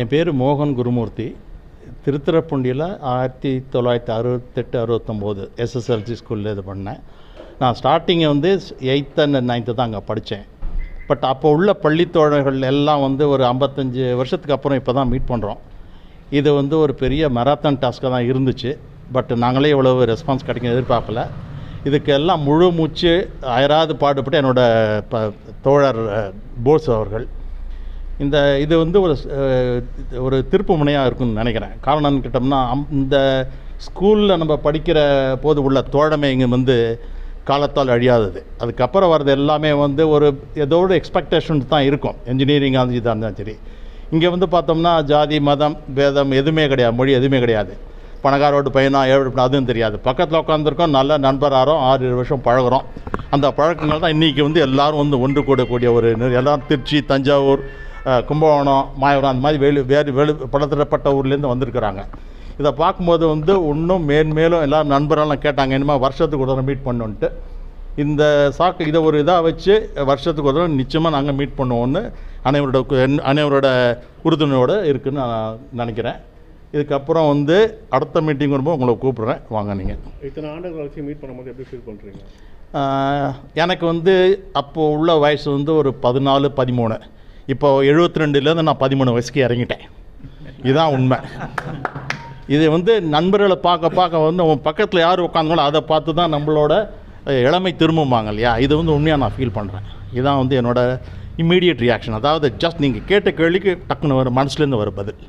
என் பேர் மோகன் குருமூர்த்தி. திருத்துறைப்பூண்டியில் 1968-69 எஸ்எஸ்எல்சி ஸ்கூலில் இது பண்ணேன். நான் ஸ்டார்டிங்கை 8th and 9th தான் அங்கே படித்தேன். பட் அப்போ உள்ள பள்ளித்தோழர்கள் எல்லாம் ஒரு 55 வருஷத்துக்கு அப்புறம் இப்போ தான் மீட் பண்ணுறோம். இது ஒரு பெரிய மராத்தான் டாஸ்க்காக தான் இருந்துச்சு. பட் நாங்களே இவ்வளவு ரெஸ்பான்ஸ் கிடைக்கும் எதிர்பார்க்கல. இதுக்கு எல்லாம் முழு மூச்சு அயராது பாடுபட்டு என்னோடய தோழர் போஸ் அவர்கள் இது ஒரு திருப்பு முனையாக இருக்குன்னு நினைக்கிறேன். காரணம்னு கேட்டோம்னா, இந்த ஸ்கூலில் நம்ம படிக்கிற போது உள்ள தோழமை இங்கே காலத்தால் அழியாதது. அதுக்கப்புறம் வர்றது எல்லாமே ஒரு ஏதோ ஒரு எக்ஸ்பெக்டேஷன்ஸ் தான் இருக்கும். இன்ஜினியரிங் இதாக இருந்தாலும் சரி. இங்கே பார்த்தோம்னா ஜாதி மதம் பேதம் எதுவுமே கிடையாது, மொழி எதுவுமே கிடையாது. பணக்காரோடு பையனா ஏழு அதுவும் தெரியாது. பக்கத்தில் உட்காந்துருக்கோம், நல்ல நண்பராகிறோம், 6-7 வருஷம் பழகிறோம். அந்த பழக்கங்கள் தான் இன்றைக்கி எல்லோரும் ஒன்று கூடக்கூடிய எல்லோரும் திருச்சி, தஞ்சாவூர், கும்பகோணம், மாயவரம் அந்த மாதிரி வேறு பலதரப்பட்ட ஊர்லேருந்து வந்திருக்கிறாங்க. இதை பார்க்கும்போது இன்னும் மேன்மேலும் எல்லோரும் நண்பரெல்லாம் கேட்டாங்க, இனிமேல் வருஷத்துக்கு ஒரு தடவை மீட் பண்ணுன்ட்டு. இந்த இதை ஒரு இதாக வச்சு வருஷத்துக்கு ஒரு தடவை நிச்சயமாக நாங்கள் மீட் பண்ணுவோன்னு அனைவரோட உறுதுணையோடு இருக்குதுன்னு நான் நினைக்கிறேன். இதுக்கப்புறம் அடுத்த மீட்டிங் வரும்போது உங்களை கூப்பிட்றேன், வாங்க. நீங்கள் இத்தனை ஆண்டுகள் வச்சு மீட் பண்ணும்போது எப்படி ஃபீல் பண்ணுறீங்க? எனக்கு அப்போது உள்ள வயசு ஒரு 14-13. இப்போ 72லேருந்து நான் 13 வயசுக்கு இறங்கிட்டேன். இதுதான் உண்மை. இது நண்பர்களை பார்க்க உன் பக்கத்தில் யார் உட்காந்துங்களோ அதை பார்த்து தான் நம்மளோட இளமை திரும்புவாங்க இல்லையா? இது உண்மையாக நான் ஃபீல் பண்ணுறேன். இதுதான் என்னோடய இம்மீடியட் ரியாக்ஷன். அதாவது ஜஸ்ட் நீங்கள் கேட்ட கேள்விக்கு டக்குன்னு மனசுலேருந்து வர பதில்.